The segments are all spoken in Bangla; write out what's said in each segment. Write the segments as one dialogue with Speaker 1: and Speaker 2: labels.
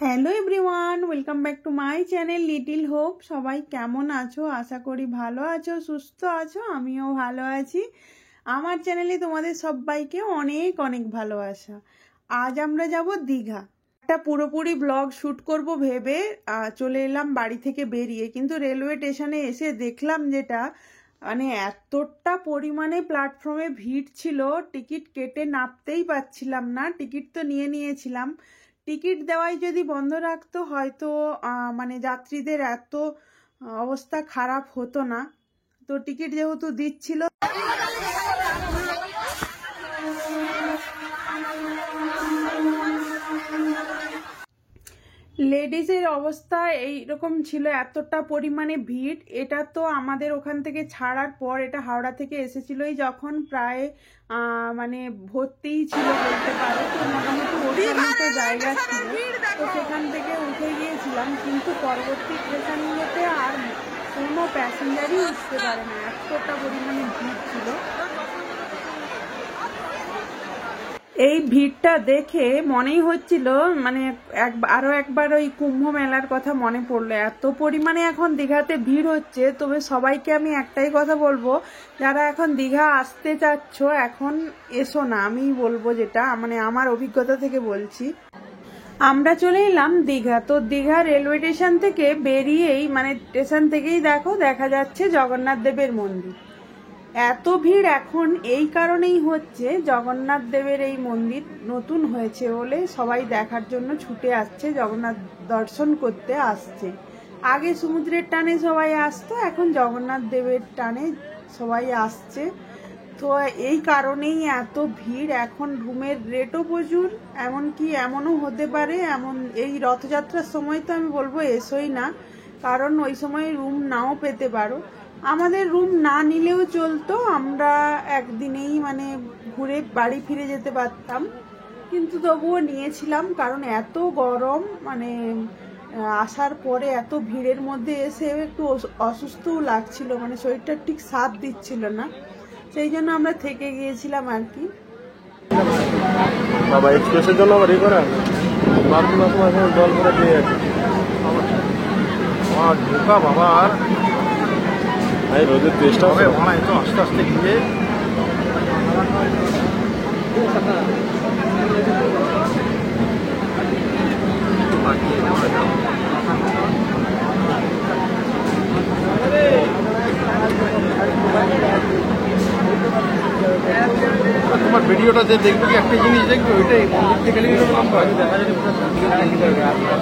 Speaker 1: Hello everyone, welcome back to my channel little hope. সবাই কেমন আছো? আশা করি ভালো আছো, সুস্থ আছো। আমিও ভালো আছি। আমার চ্যানেলে তোমাদের সবাইকে অনেক অনেক ভালোবাসা। আজ আমরা যাব দীঘা। একটা পুরোপুরি ব্লগ শ্যুট করব ভেবে চলে এলাম বাড়ি থেকে বেরিয়ে, কিন্তু রেলওয়ে স্টেশনে এসে দেখলাম যেটা মানে এতটা পরিমাণে প্ল্যাটফর্মে ভিড় ছিল, টিকিট কেটে নামতেই পারছিলাম না। টিকিট তো নিয়ে নিয়েছিলাম, টিকিট দেওয়াই যদি বন্ধ রাখতো হয়তো মানে যাত্রীদের এত অবস্থা খারাপ হতো না। তো টিকিট যেহেতু দিচ্ছিল, লেডিসের অবস্থা এইরকম ছিল, এতটা পরিমাণে ভিড়। এটা তো আমাদের ওখান থেকে ছাড়ার পর, এটা হাওড়া থেকে এসেছিলই যখন, প্রায় মানে ভর্তিই ছিল বলতে পারো। তো মোটামুটি ওঠার মতো জায়গা ছিল, তো সেখান থেকে উঠে গিয়েছিলাম। কিন্তু পরবর্তী স্টেশনগুলোতে আর কোনো প্যাসেঞ্জারই উঠতে পারে না, এতটা পরিমাণে ভিড় ছিল। এই ভিড়টা দেখে মনেই হচ্ছিল মানে আরো একবার ওই কুম্ভ মেলার কথা মনে পড়লো। এত পরিমাণে এখন দীঘাতে ভিড় হচ্ছে। তবে সবাইকে আমি একটাই কথা বলবো, যারা এখন দীঘা আসতে চাচ্ছ এখন এসো না, আমি বলবো যেটা মানে আমার অভিজ্ঞতা থেকে বলছি। আমরা চলে এলাম দীঘা। তো দীঘা রেলওয়ে স্টেশন থেকে বেরিয়েই মানে স্টেশন থেকেই দেখা যাচ্ছে জগন্নাথ দেবের মন্দির। এত ভিড় এখন এই কারণেই হচ্ছে, জগন্নাথ দেবের এই মন্দির নতুন হয়েছে বলে সবাই দেখার জন্য ছুটে আসছে, জগন্নাথ দর্শন করতে আসছে। আগে সমুদ্রের টানে সবাই আসতো, এখন জগন্নাথ দেবের টানে সবাই আসছে। তো এই কারণেই এত ভিড়। এখন রুমের রেটও প্রচুর, এমনকি এমনও হতে পারে, এমন এই রথযাত্রার সময় তো আমি বলবো এসোই না, কারণ ওই সময় রুম নাও পেতে পারো। আমাদের রুম না নিলেও চলতো, আমরা একদিনেই মানে ঘুরে বাড়ি ফিরে যেতে পারতাম, কিন্তু তবুও নিয়েছিলাম কারণ এত গরম। মানে আসার পরে এত ভিড়ের মধ্যে এসে একটু অসুস্থও লাগছিল, মানে শরীরটা ঠিক সাথ দিচ্ছিল না, সেই জন্য আমরা থেকে গিয়েছিলাম আর কি।
Speaker 2: বাবা এক্সপ্রেসের জন্য আবার এই করা জল করে দিয়ে আছে ঢোকা বাবা। আর এই রোদের চেষ্টা হবে ভাড়া এত আস্তে আস্তে গিয়ে তোমার ভিডিওটা যে দেখবে কি একটা জিনিস দেখবে, ওইটাই মন্দির থেকে গেলে দেখা যায়।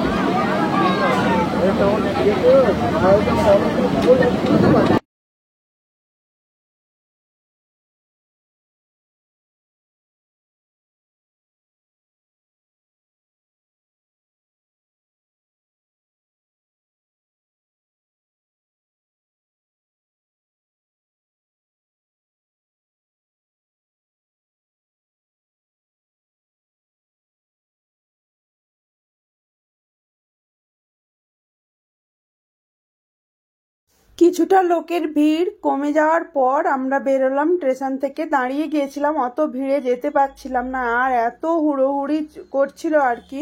Speaker 1: কিছুটা লোকের ভিড় কমে যাওয়ার পর আমরা বেরোলাম স্টেশন থেকে। দাঁড়িয়ে গিয়েছিলাম, অত ভিড়ে যেতে পারছিলাম না, আর এত হুড়োহুড়ি করছিল আর কি।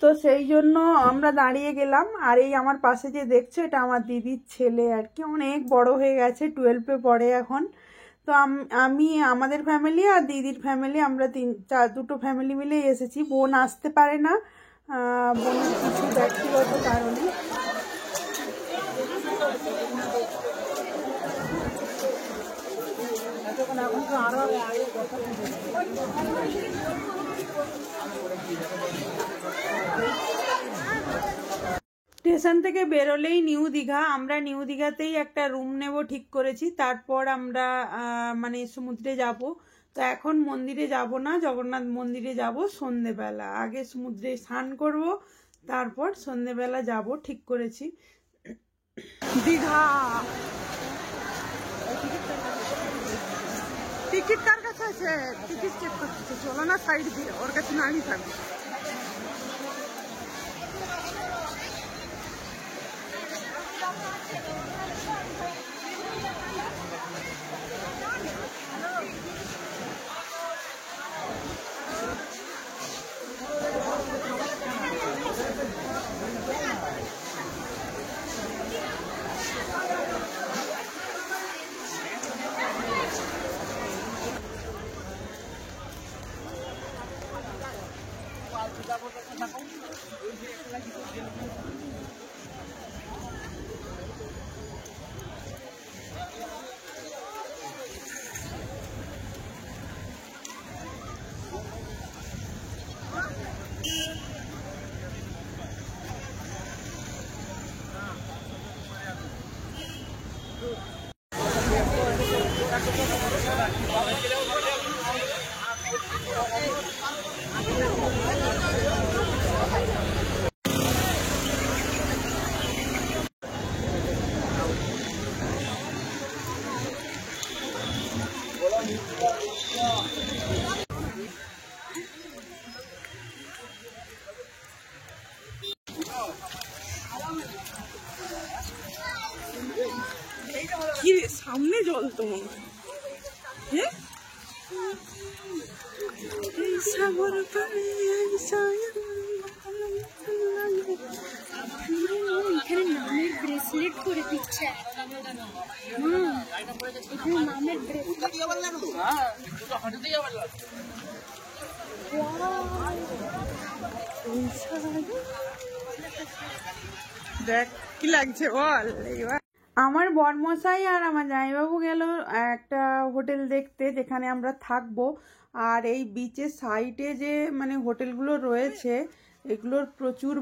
Speaker 1: তো সেই জন্য আমরা দাঁড়িয়ে গেলাম। আর এই আমার পাশে যে দেখছো, এটা আমার দিদির ছেলে আর কি, অনেক বড় হয়ে গেছে, 12-এ পড়ে এখন। তো আমি, আমাদের ফ্যামিলি আর দিদির ফ্যামিলি, আমরা দুটো ফ্যামিলি মিলেই এসেছি। বোন আসতে পারে না, বোনের কিছু ব্যক্তিগত কারণে। স্টেশন থেকে বেরোলেই নিউ দীঘা, আমরা নিউ দীঘাতেই একটা রুম নেব ঠিক করেছি। তারপর আমরা মানে সমুদ্রে যাব। তো এখন মন্দিরে যাব না, জগন্নাথ মন্দিরে যাব সন্ধেবেলা। আগে সমুদ্রে স্নান করব, তারপর সন্ধেবেলা যাব ঠিক করেছি দীঘা। টিকিট কার কাছে আছে? টিকিট চেক করতেছে, চলো না সাইড দিয়ে, ওর কাছে নাড়ি থাকবে। কি সামনে জল তো হ্যাঁ
Speaker 3: এখানে নামের ব্রেসলেট করে দিচ্ছে। এখানে নামের ব্রেসলেট
Speaker 1: দেখ কি লাগছে বল। আমার বরমশাই আর আমার জামাইবাবু গেল একটা হোটেল দেখতে যেখানে আমরা থাকবো। আর এই বিচের সাইডে যে মানে হোটেলগুলো রয়েছে এগুলোর প্রচুর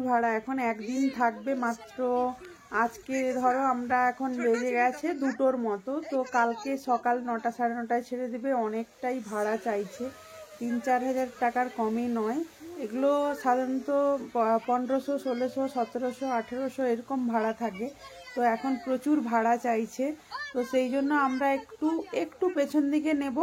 Speaker 1: ভাড়া। এখন একদিন থাকবে মাত্র। আজকে ধরো আমরা এখন বেজে গেছে 2টোর মতো, তো কালকে সকাল 9টা সাড়ে 9টায় ছেড়ে দেবে। অনেকটাই ভাড়া চাইছে, 3-4 হাজার টাকার কমে নয়। এগুলো সাধারণত 1500, 1600, 1700, 1800 এরকম ভাড়া থাকে। তো এখন প্রচুর ভাড়া চাইছে, তো সেই জন্য আমরা একটু পেছন দিকে নেব।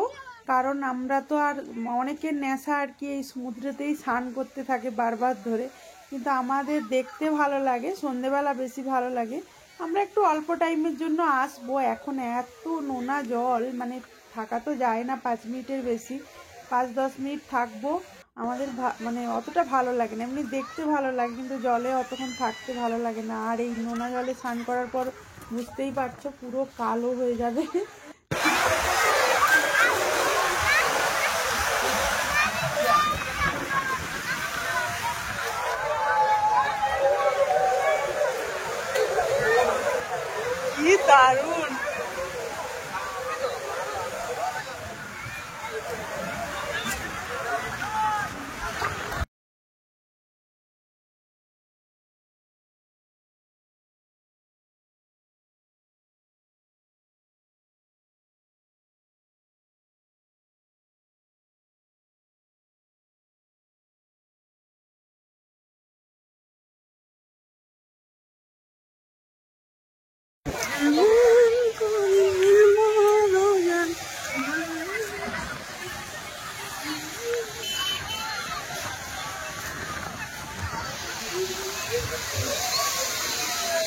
Speaker 1: কারণ আমরা তো আর অনেকের নেশা আর কি এই সমুদ্রেতেই স্নান করতে থাকে বারবার ধরে, কিন্তু আমাদের দেখতে ভালো লাগে, সন্ধেবেলা বেশি ভালো লাগে। আমরা একটু অল্প টাইমের জন্য আসবো। এখন এত নোনা জল, মানে থাকা তো যায় না 5 মিনিটের বেশি, 5-10 মিনিট থাকবো। আমাদের মানে অতটা ভালো লাগে না, এমনি দেখতে ভালো লাগে কিন্তু জলে অতক্ষণ থাকতে ভালো লাগে না। আর এই নোনা জলে স্নান করার পর বুঝতেই পারছো পুরো কালো হয়ে যাবে। কি দারুণ!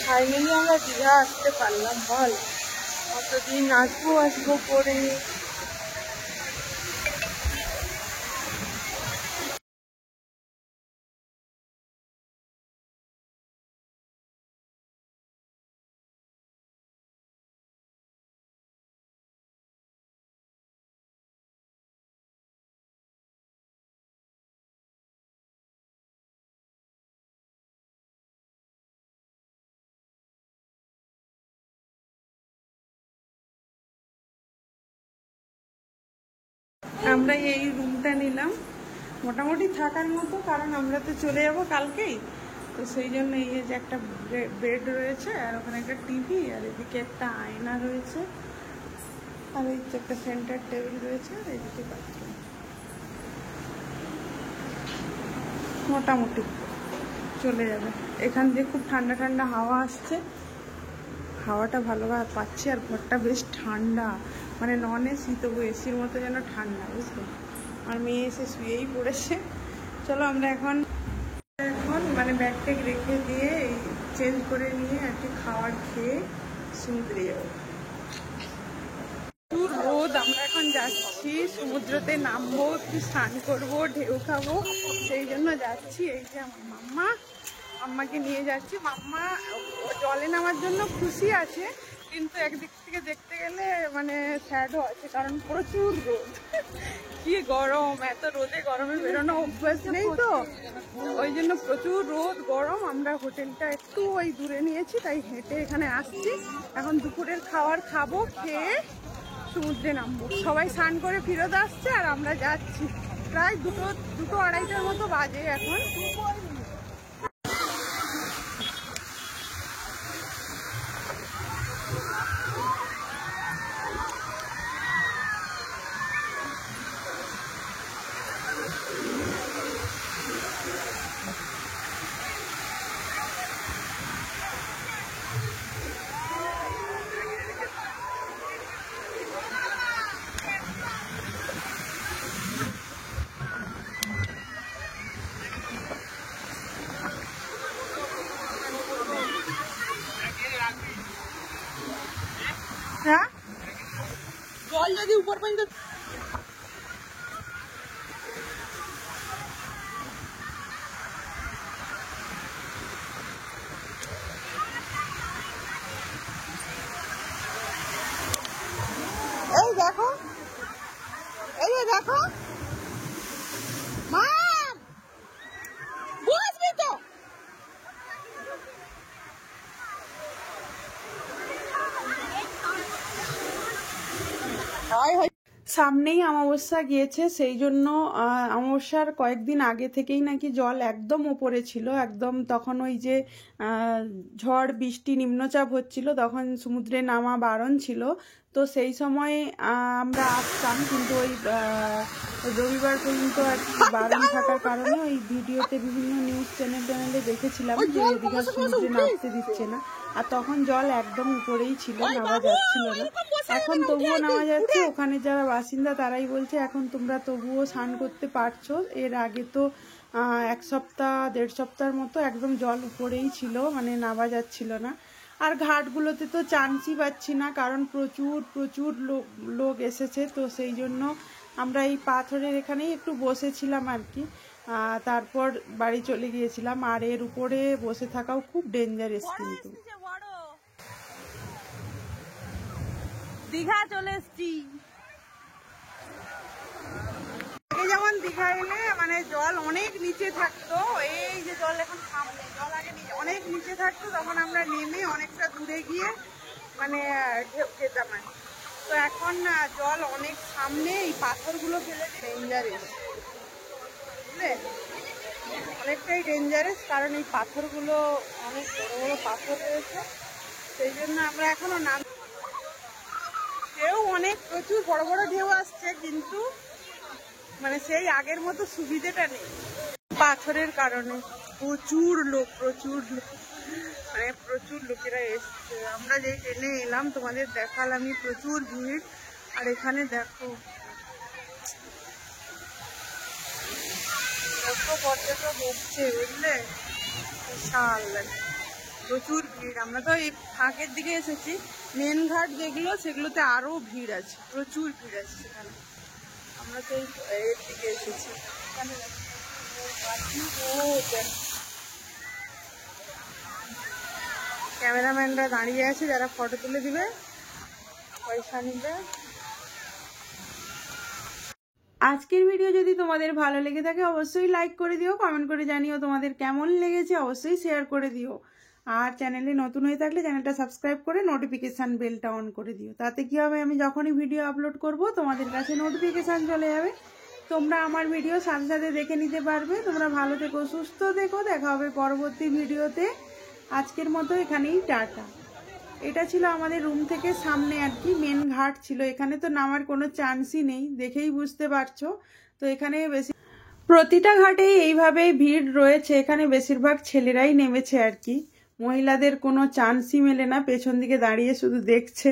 Speaker 1: ফাইনালি আমরা দীঘা আসতে পারলাম, বল কতদিন আসবো করে। আমরা এই রুমটা নিলাম মোটামুটি থাকার মতো, কারণ আমরা তো চলে যাব কালকেই। তো সেই জন্য এই যে একটা বেড রয়েছে, আর ওখানে একটা টিভি, আর এদিকে একটা আয়না রয়েছে, আর এই যে একটা সেন্টার টেবিল রয়েছে, আর এদিকে বাথরুম। মোটামুটি চলে যাবে। এখান দিয়ে খুব ঠান্ডা ঠান্ডা হাওয়া আসছে, হাওয়াটা ভালোভাবে পাচ্ছি। আর ঘরটা বেশ ঠান্ডা, মানে নন এসি তবু এসির মতো যেন ঠান্ডা, বুঝলো। আর মেয়ে এসে শুয়েই পড়েছে। চলো আমরা এখন মানে ব্যাগ ট্যাগ রেখে দিয়ে চেঞ্জ করে নিয়ে একটু খাবার খেয়ে সমুদ্রে যাবো। রোদ, আমরা এখন যাচ্ছি সমুদ্রতে, নামবো, একটু স্নান করবো, ঢেউ খাবো, সেই জন্য যাচ্ছি। এই যে আমার মাম্মাকে নিয়ে যাচ্ছি। মাম্মা জলে নামার জন্য খুশি আছে, কিন্তু একদিক থেকে দেখতে গেলে মানে স্যাডও আছে, কারণ প্রচুর রোদ। কি গরম, এত রোদে গরমে বেরোনো অভ্যাস নেই তো, ওই জন্য প্রচুর রোদ গরম। আমরা হোটেলটা একটু ওই দূরে নিয়েছি, তাই হেঁটে এখানে আসছি। এখন দুপুরের খাবার খাবো, খেয়ে সমুদ্রে নামবো। সবাই স্নান করে ফেরত আসছে আর আমরা যাচ্ছি। প্রায় দুটো আড়াইটার মতো বাজে এখন। হ্যাঁ, জল যদি উপর পর্যন্ত এই দেখো, এই যে দেখো মা, বুঝবি তো। সামনেই অমাবস্যা গিয়েছে, সেই জন্য অমাবস্যার কয়েকদিন আগে থেকেই নাকি জল একদম ওপরে ছিল, একদম তখন ওই যে ঝড় বৃষ্টি নিম্নচাপ হচ্ছিল, তখন সমুদ্রে নামা বারণ ছিল। তো সেই সময় আমরা আসতাম, কিন্তু ওই রবিবার পর্যন্ত আর কি বারণ থাকার কারণে ওই ভিডিওতে বিভিন্ন নিউজ চ্যানেলে দেখেছিলাম যে দীঘার সমুদ্রে নামতে দিচ্ছে না। আর তখন জল একদম উপরেই ছিল, নামা যাচ্ছিল না। এখন তবুও নামা যাচ্ছে। ওখানে যারা বাসিন্দা তারাই বলছে এখন তোমরা তবুও স্নান করতে পারছো। এর আগে তো 1 সপ্তাহ 1.5 সপ্তাহের মতো একদম জল উপরেই ছিল, মানে নামা যাচ্ছিল না। আর ঘাটগুলোতে তো চান্সই পাচ্ছি না, কারণ প্রচুর লোক এসেছে। তো সেই জন্য আমরা এই পাথরের এখানেই একটু বসেছিলাম আর কি, তারপর বাড়ি চলে গিয়েছিলাম। আর এর উপরে বসে থাকাও খুব ডেঞ্জারাস। কিন্তু দীঘা চলে এসছি। যেমন দীঘা এলে মানে জল অনেক নিচে থাকতো, এই যে জল এখন সামনে, জল আগে অনেক নিচে থাকতো, তখন আমরা নেমে অনেকটা দূরে গিয়ে মানে যেতাম। তো এখন জল অনেক সামনে, এই পাথরগুলো ফেলে ডেঞ্জারাস, বুঝলে, অনেকটাই ডেঞ্জারাস, কারণ এই পাথরগুলো অনেক বড় বড় পাথর রয়েছে। সেই জন্য আমরা এখনো নাম, ঢেউ অনেক প্রচুর বড় বড় ঢেউ আসছে, কিন্তু মানে সেই আগের মতো সুবিধাটা নেই পাথরের কারণে। প্রচুর লোক মানে প্রচুর লোকেরা এসছে। আমরা যেই ট্রেনে এলাম তোমাদের দেখালামই, প্রচুর ভিড়। আর এখানে দেখো কত পর্যটক হচ্ছে, বুঝলে, বিশাল লাগে, প্রচুর ভিড়। আমরা তো এই ফাঁকের দিকে এসেছি, মেন ঘাট যেগুলো সেগুলোতে আরো ভিড় আছে, প্রচুর ভিড় আছে সেখানে। আমরা তো এর দিকে এসেছি, ক্যামেরাম্যানরা দাঁড়িয়ে আছে, যারা ফটো তুলে দিবে পয়সা নিবে। আজকের ভিডিও যদি তোমাদের ভালো লেগে থাকে অবশ্যই লাইক করে দিও, কমেন্ট করে জানিও তোমাদের কেমন লেগেছে, অবশ্যই শেয়ার করে দিও। আর চ্যানেলে নতুন হয়ে থাকলে চ্যানেলটা সাবস্ক্রাইব করে নোটিফিকেশান বেলটা অন করে দিও। তাতে কি হবে, আমি যখনই ভিডিও আপলোড করব তোমাদের কাছে নোটিফিকেশান চলে যাবে, তোমরা আমার ভিডিও সাথে সাথে দেখে নিতে পারবে। তোমরা ভালো থেকো, সুস্থ থেকো, দেখা হবে পরবর্তী ভিডিওতে। আজকের মতো এখানেই টাটা। এটা ছিল আমাদের রুম থেকে সামনে আর কি, মেন ঘাট ছিল। এখানে তো নামার কোনো চান্সই নেই, দেখেই বুঝতে পারছো। তো এখানে বেশি প্রতিটা ঘাটেই এইভাবেই ভিড় রয়েছে। এখানে বেশিরভাগ ছেলেরাই নেমেছে আর কি, মহিলাদের কোনো চান্সই মেলে না, পেছন দিকে দাঁড়িয়ে শুধু দেখছে।